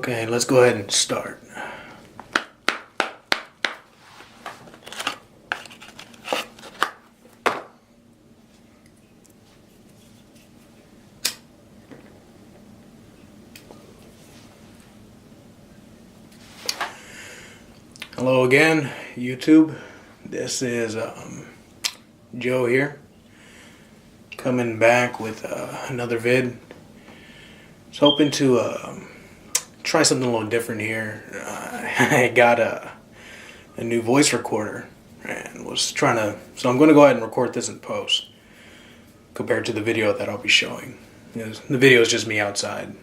Okay, let's go ahead and start. Hello again, YouTube. This is Joe here, coming back with another vid. I was hoping to try something a little different here. I got a new voice recorder and was trying to, so I'm going to go ahead and record this in post compared to the video that I'll be showing. Because the video is just me outside.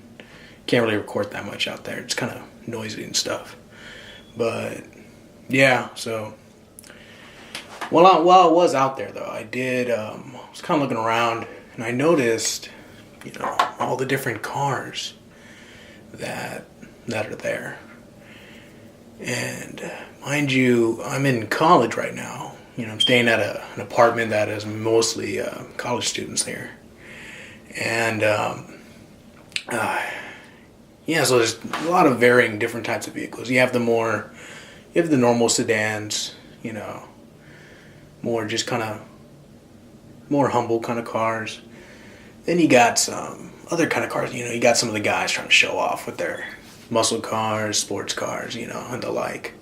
Can't really record that much out there. It's kind of noisy and stuff. But yeah, so while I was out there though, I was kind of looking around and I noticed, all the different cars that are there. And mind you, I'm in college right now. I'm staying at an apartment that is mostly college students there. And so there's a lot of varying different types of vehicles. You have the normal sedans, more just kind of more humble kind of cars. Then you got some other kind of cars. You got some of the guys trying to show off with their muscle cars, sports cars, and the like.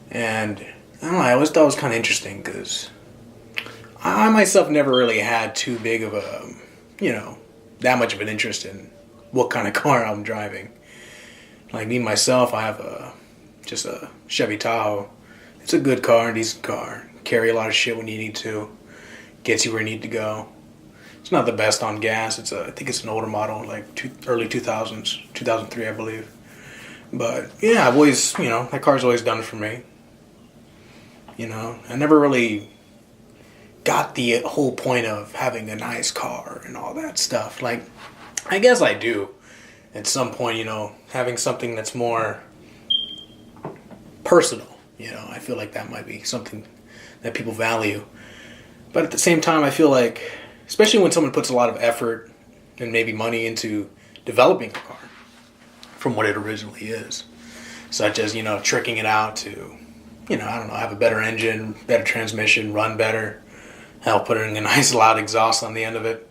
And I don't know, I always thought it was kind of interesting because I myself never really had too big of a, that much of an interest in what kind of car I'm driving. Like me myself, I have just a Chevy Tahoe. It's a good car, a decent car. Carry a lot of shit when you need to. Gets you where you need to go. It's not the best on gas. I think it's an older model, like early 2000s, 2003, I believe. But yeah, I've always, that car's always done it for me. I never really got the whole point of having a nice car and all that stuff. Like, I guess I do at some point, having something that's more personal. I feel like that might be something that people value. But at the same time, I feel like, especially when someone puts a lot of effort and maybe money into developing a car from what it originally is, such as, tricking it out to, I don't know, have a better engine, better transmission, run better, putting a nice loud exhaust on the end of it.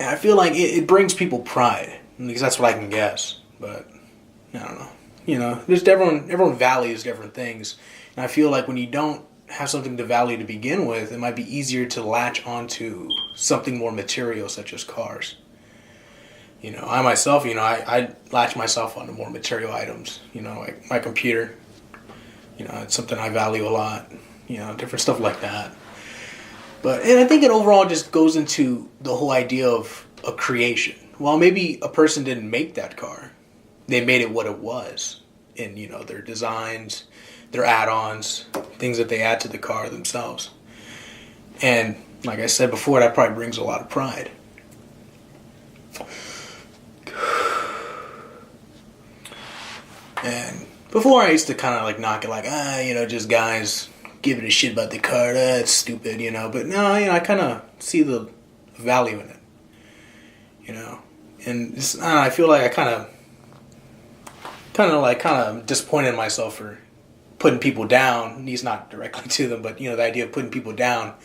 And I feel like it brings people pride, because that's what I can guess. But I don't know. Just everyone values different things. And I feel like when you don't have something to value to begin with, it might be easier to latch onto something more material, such as cars. I myself, I latch myself onto more material items. Like my computer. It's something I value a lot. Different stuff like that. And I think it overall just goes into the whole idea of a creation. Well, maybe a person didn't make that car. They made it what it was in, their designs, their add-ons, things that they add to the car themselves. And like I said before, that probably brings a lot of pride. And before I used to kind of like knock it like, just guys giving a shit about the car, it's stupid, But no, I kind of see the value in it, And I feel like I kind of disappointed in myself for putting people down. He's not directly to them, but the idea of putting people down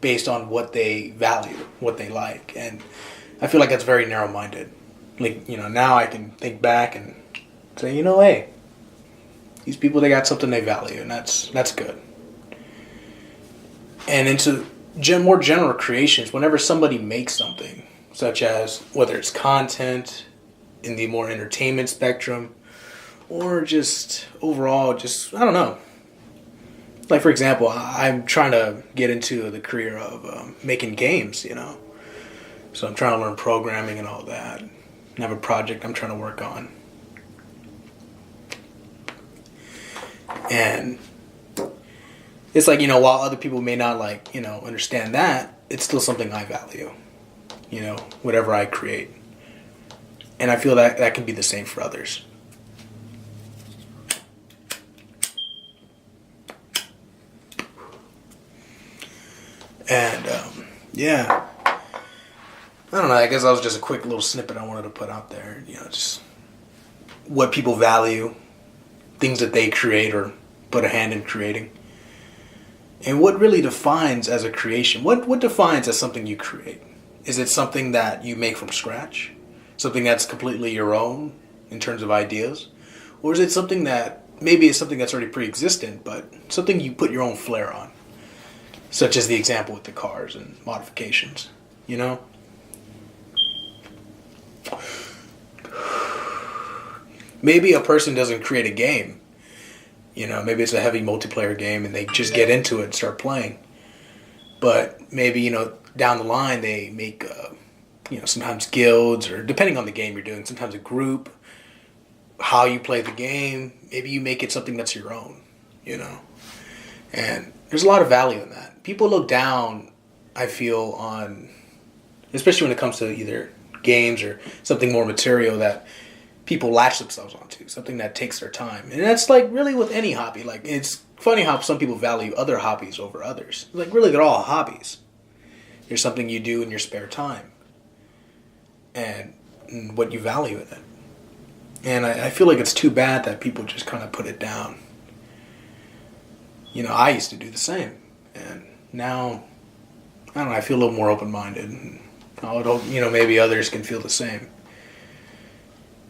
based on what they value, what they like, and I feel like that's very narrow-minded. Like now I can think back and say, hey, these people, they got something they value, and that's good. And into more general creations, whenever somebody makes something, such as whether it's content in the more entertainment spectrum, or just overall, I don't know. Like, for example, I'm trying to get into the career of making games, So I'm trying to learn programming and all that. And I have a project I'm trying to work on. And it's like, while other people may not understand that, it's still something I value, whatever I create. And I feel that can be the same for others. And Yeah. I don't know. I guess that was just a quick little snippet I wanted to put out there. Just what people value, things that they create or put a hand in creating. And what really defines as a creation? What defines as something you create? Is it something that you make from scratch? Something that's completely your own in terms of ideas? Or is it something that maybe it's something that's already pre-existent, but something you put your own flair on? Such as the example with the cars and modifications, Maybe a person doesn't create a game. Maybe it's a heavy multiplayer game and they just get into it and start playing. But maybe, down the line they make, sometimes guilds, or depending on the game you're doing, sometimes a group, how you play the game. Maybe you make it something that's your own, And there's a lot of value in that. People look down, I feel, on, especially when it comes to either games or something more material that people latch themselves onto, something that takes their time. And that's like really with any hobby. Like, it's funny how some people value other hobbies over others. Like, really, they're all hobbies. There's something you do in your spare time and what you value in it. And I feel like it's too bad that people just kind of put it down. I used to do the same. And now, I don't know, I feel a little more open-minded. And I would hope, maybe others can feel the same.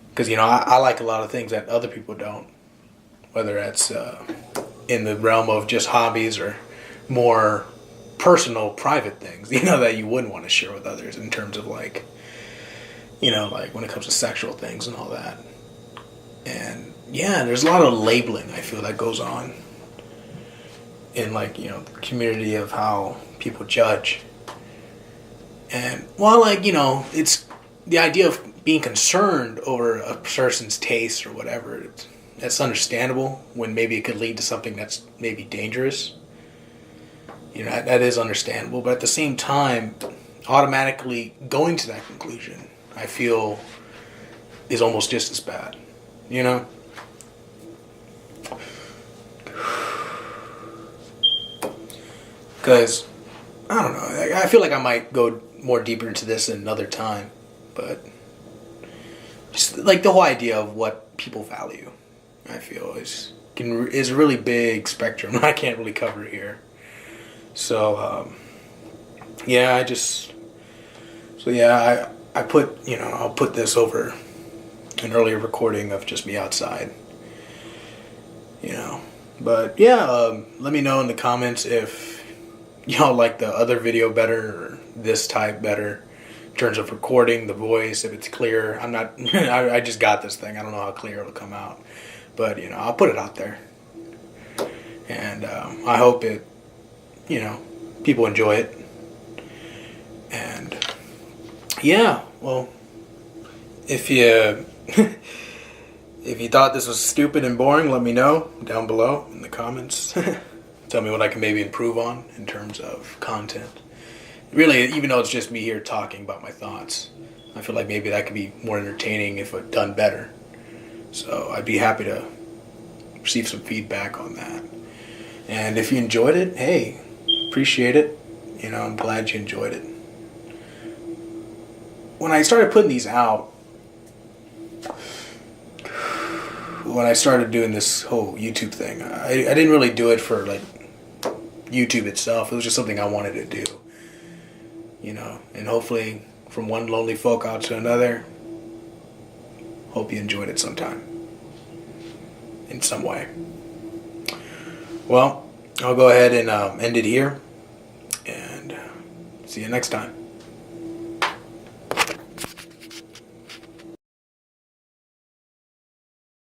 Because, I like a lot of things that other people don't. Whether that's in the realm of just hobbies or more personal, private things, that you wouldn't want to share with others in terms of like, like when it comes to sexual things and all that. And yeah, there's a lot of labeling, I feel, that goes on in like, the community of how people judge. And while like, it's the idea of being concerned over a person's taste or whatever, that's understandable when maybe it could lead to something that's maybe dangerous. That is understandable. But at the same time, automatically going to that conclusion, I feel, is almost just as bad. Because, I don't know, I feel like I might go more deeper into this another time. But just like the whole idea of what people value, I feel is a really big spectrum. I can't really cover it here. So I put I'll put this over an earlier recording of just me outside. But let me know in the comments if y'all like the other video better or this type better. In terms of recording, the voice, if it's clear. I'm not, I just got this thing. I don't know how clear it'll come out. But, I'll put it out there. And I hope it, people enjoy it. And, well, if you, if you thought this was stupid and boring, let me know down below in the comments. Tell me what I can maybe improve on in terms of content. Really, even though it's just me here talking about my thoughts, I feel like maybe that could be more entertaining if it done better. So I'd be happy to receive some feedback on that. And if you enjoyed it, hey, appreciate it. I'm glad you enjoyed it. When I started putting these out, when I started doing this whole YouTube thing, I didn't really do it for like YouTube itself. It was just something I wanted to do. And hopefully from one lonely folk out to another, hope you enjoyed it sometime. In some way. Well, I'll go ahead and end it here. And see you next time.